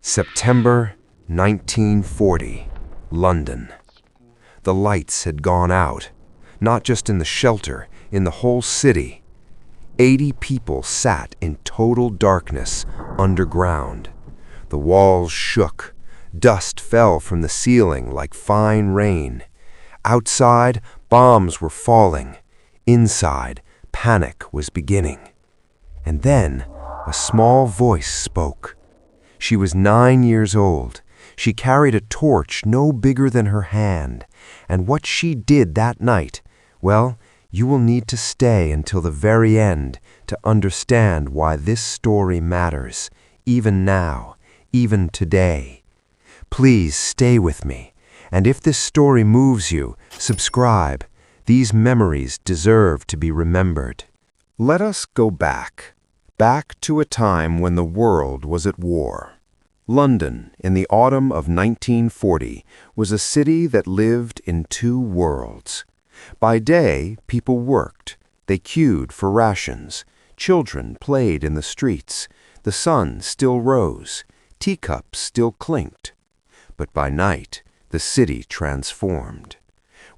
September 1940, London. The lights had gone out, not just in the shelter, in the whole city. 80 people sat in total darkness underground. The walls shook. Dust fell from the ceiling like fine rain. Outside, bombs were falling. Inside, panic was beginning. And then, a small voice spoke. She was 9 years old. She carried a torch no bigger than her hand. And what she did that night, well, you will need to stay until the very end to understand why this story matters, even now, even today. Please stay with me, and if this story moves you, subscribe. These memories deserve to be remembered. Let us go back to a time when the world was at war. London, in the autumn of 1940, was a city that lived in two worlds. By day, people worked. They queued for rations. Children played in the streets. The sun still rose. Teacups still clinked. But by night, the city transformed.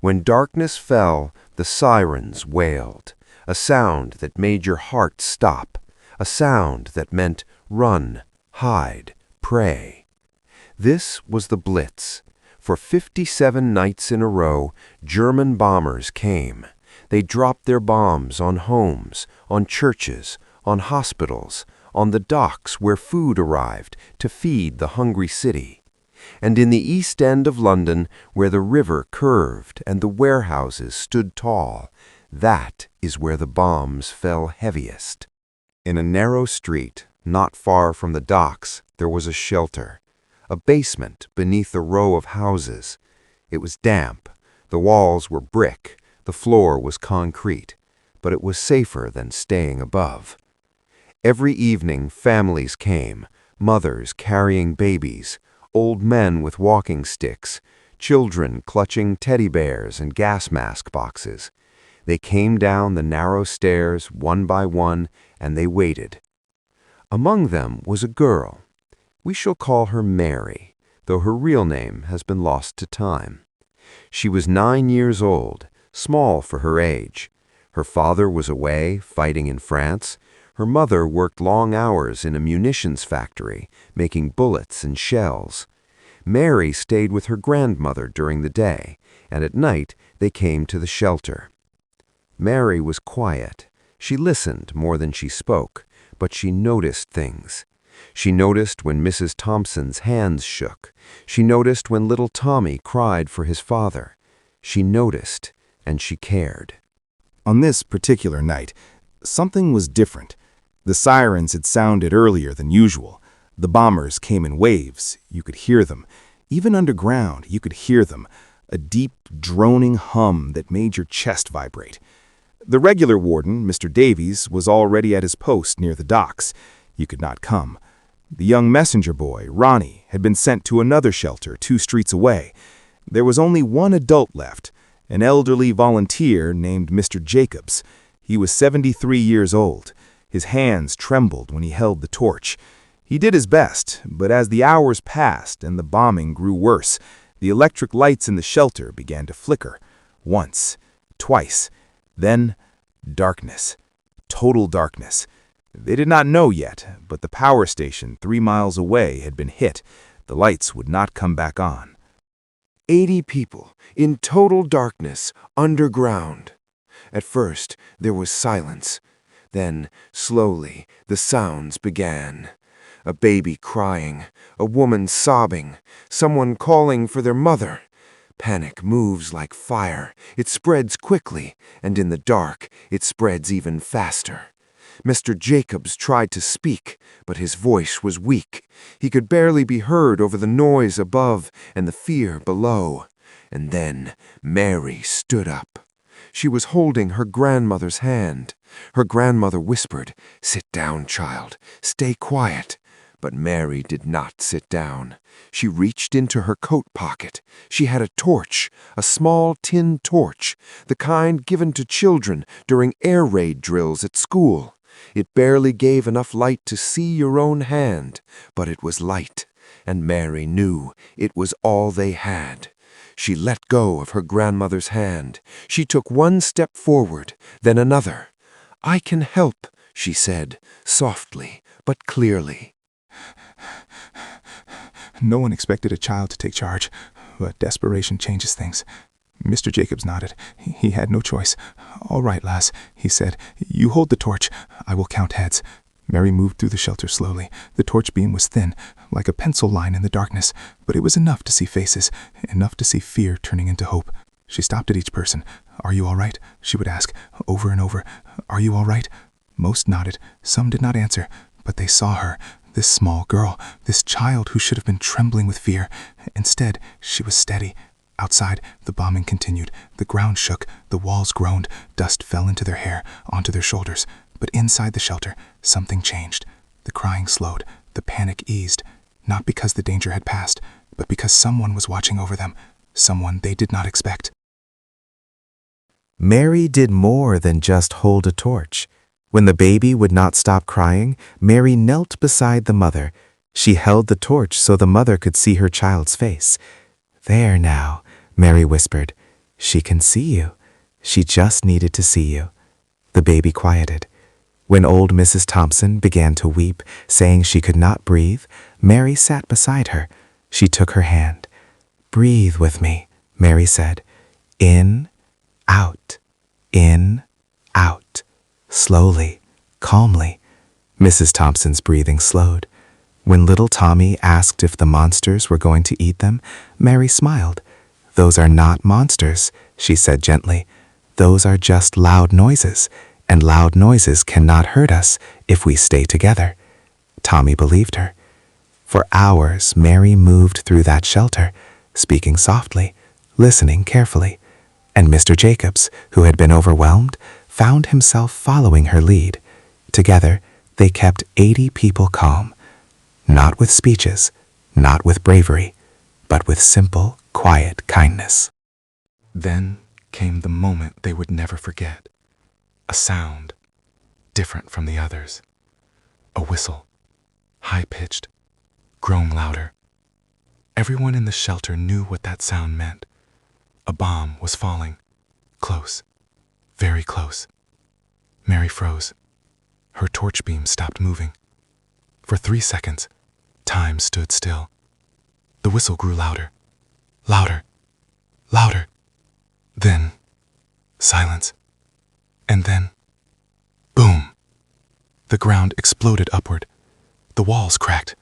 When darkness fell, the sirens wailed, a sound that made your heart stop, a sound that meant run, hide, pray. This was the Blitz. For 57 nights in a row, German bombers came. They dropped their bombs on homes, on churches, on hospitals, on the docks where food arrived to feed the hungry city. And in the East End of London, where the river curved and the warehouses stood tall, that is where the bombs fell heaviest. In a narrow street, not far from the docks, there was a shelter. A basement beneath a row of houses. It was damp. The walls were brick. The floor was concrete. But it was safer than staying above. Every evening, families came, mothers carrying babies, old men with walking sticks, children clutching teddy bears and gas mask boxes. They came down the narrow stairs one by one, and they waited. Among them was a girl. We shall call her Mary, though her real name has been lost to time. She was 9 years old, small for her age. Her father was away, fighting in France. Her mother worked long hours in a munitions factory, making bullets and shells. Mary stayed with her grandmother during the day, and at night they came to the shelter. Mary was quiet. She listened more than she spoke, but she noticed things. She noticed when Mrs. Thompson's hands shook. She noticed when little Tommy cried for his father. She noticed, and she cared. On this particular night, something was different. The sirens had sounded earlier than usual. The bombers came in waves. You could hear them. Even underground, you could hear them. A deep, droning hum that made your chest vibrate. The regular warden, Mr. Davies, was already at his post near the docks. You could not come. The young messenger boy, Ronnie, had been sent to another shelter 2 streets away. There was only one adult left, an elderly volunteer named Mr. Jacobs. He was 73 years old. His hands trembled when he held the torch. He did his best, but as the hours passed and the bombing grew worse, the electric lights in the shelter began to flicker. Once, twice, then darkness. Total darkness. They did not know yet, but the power station 3 miles away had been hit. The lights would not come back on. 80 people, in total darkness, underground. At first, there was silence. Then, slowly, the sounds began. A baby crying, a woman sobbing, someone calling for their mother. Panic moves like fire. It spreads quickly, and in the dark, it spreads even faster. Mr. Jacobs tried to speak, but his voice was weak. He could barely be heard over the noise above and the fear below. And then Mary stood up. She was holding her grandmother's hand. Her grandmother whispered, "Sit down, child. Stay quiet." But Mary did not sit down. She reached into her coat pocket. She had a torch, a small tin torch, the kind given to children during air raid drills at school. It barely gave enough light to see your own hand, but it was light. and Mary knew it was all they had. She let go of her grandmother's hand. She took one step forward, then another. "I can help," she said, softly but clearly. No one expected a child to take charge, but desperation changes things. Mr. Jacobs nodded. He had no choice. "All right, lass," he said. "You hold the torch. I will count heads." Mary moved through the shelter slowly. The torch beam was thin, like a pencil line in the darkness, but it was enough to see faces, enough to see fear turning into hope. She stopped at each person. "Are you all right?" she would ask, over and over. "Are you all right?" Most nodded. Some did not answer, but they saw her, this small girl, this child who should have been trembling with fear. Instead, she was steady. Outside, the bombing continued. The ground shook, the walls groaned, dust fell into their hair, onto their shoulders. But inside the shelter, something changed. The crying slowed, the panic eased, not because the danger had passed, but because someone was watching over them, someone they did not expect. Mary did more than just hold a torch. When the baby would not stop crying, Mary knelt beside the mother. She held the torch so the mother could see her child's face. "There now," Mary whispered. "She can see you. She just needed to see you." The baby quieted. When old Mrs. Thompson began to weep, saying she could not breathe, Mary sat beside her. She took her hand. "Breathe with me," Mary said. "In, out, in, out." Slowly, calmly. Mrs. Thompson's breathing slowed. When little Tommy asked if the monsters were going to eat them, Mary smiled. "Those are not monsters," she said gently. "Those are just loud noises, and loud noises cannot hurt us if we stay together." Tommy believed her. For hours, Mary moved through that shelter, speaking softly, listening carefully. And Mr. Jacobs, who had been overwhelmed, found himself following her lead. Together, they kept 80 people calm. Not with speeches, not with bravery, but with simple, quiet kindness. Then came the moment they would never forget. A sound, different from the others. A whistle, high-pitched, grown louder. Everyone in the shelter knew what that sound meant. A bomb was falling, close, very close. Mary froze. Her torch beam stopped moving. For 3 seconds, time stood still. The whistle grew louder, louder, louder. Then, silence. And then, boom! The ground exploded upward. The walls cracked.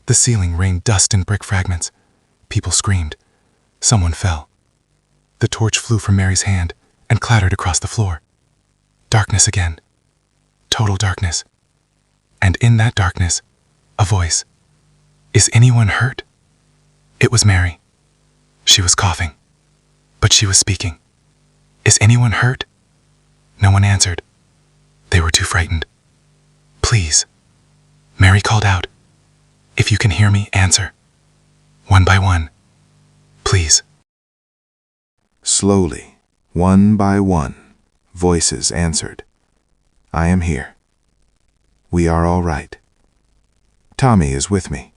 The ceiling rained dust and brick fragments. People screamed. Someone fell. The torch flew from Mary's hand and clattered across the floor. Darkness again. Total darkness. And in that darkness, a voice. "Is anyone hurt?" It was Mary. She was coughing, but she was speaking. "Is anyone hurt?" No one answered. They were too frightened. "Please," Mary called out. "If you can hear me, answer. One by one. Please." Slowly, one by one, voices answered. "I am here. We are all right. Tommy is with me.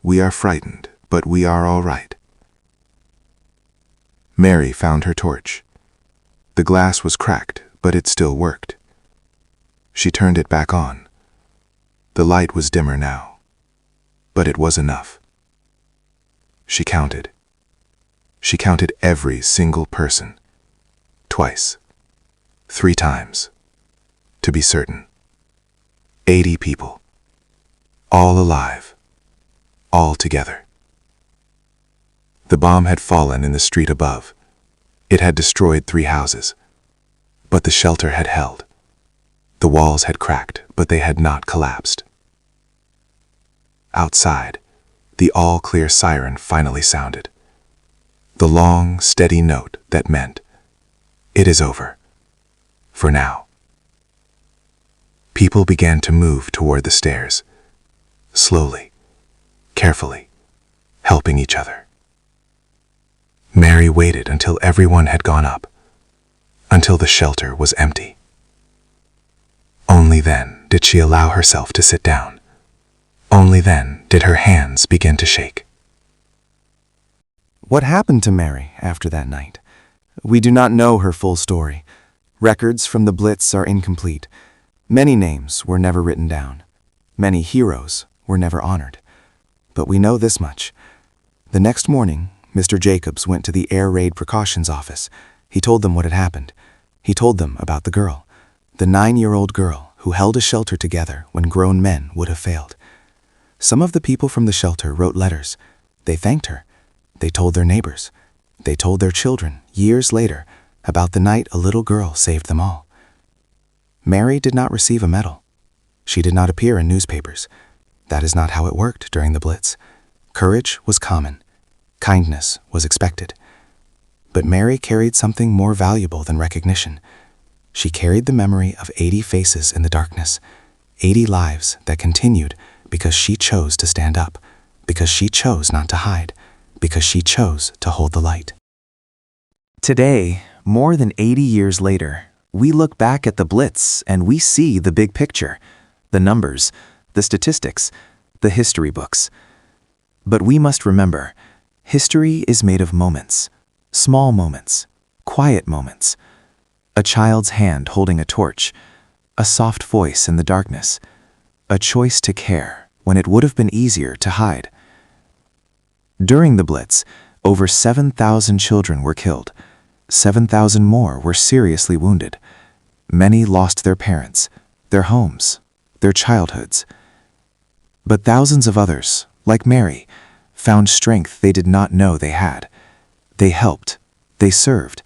We are frightened, but we are all right." Mary found her torch. The glass was cracked, but it still worked. She turned it back on. The light was dimmer now, but it was enough. She counted. She counted every single person. Twice. 3 times. To be certain. 80 people. All alive. All together. The bomb had fallen in the street above. It had destroyed 3 houses. But the shelter had held. The walls had cracked, but they had not collapsed. Outside, the all-clear siren finally sounded. The long, steady note that meant, it is over. For now. People began to move toward the stairs. Slowly, carefully, helping each other. Mary waited until everyone had gone up, until the shelter was empty. Only then did she allow herself to sit down. Only then did her hands begin to shake. What happened to Mary after that night? We do not know her full story. Records from the Blitz are incomplete. Many names were never written down. Many heroes were never honored. But we know this much. The next morning, Mr. Jacobs went to the Air Raid Precautions Office. He told them what had happened. He told them about the girl, the 9-year-old girl who held a shelter together when grown men would have failed. Some of the people from the shelter wrote letters. They thanked her. They told their neighbors. They told their children, years later, about the night a little girl saved them all. Mary did not receive a medal. She did not appear in newspapers. That is not how it worked during the Blitz. Courage was common. Kindness was expected. But Mary carried something more valuable than recognition. She carried the memory of 80 faces in the darkness, 80 lives that continued because she chose to stand up, because she chose not to hide, because she chose to hold the light. Today, more than 80 years later, we look back at the Blitz and we see the big picture, the numbers, the statistics, the history books. But we must remember, history is made of moments, small moments, quiet moments. A child's hand holding a torch, a soft voice in the darkness, a choice to care when it would have been easier to hide. During the Blitz, over 7,000 children were killed. 7,000 more were seriously wounded. Many lost their parents, their homes, their childhoods. But thousands of others, like Mary, found strength they did not know they had. They helped, they served,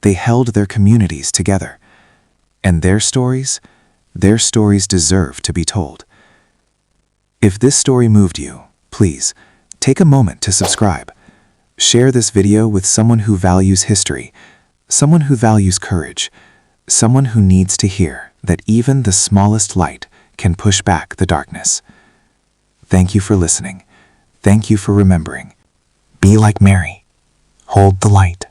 they held their communities together. And their stories deserve to be told. If this story moved you, please, take a moment to subscribe. Share this video with someone who values history, someone who values courage, someone who needs to hear that even the smallest light can push back the darkness. Thank you for listening. Thank you for remembering. Be like Mary. Hold the light.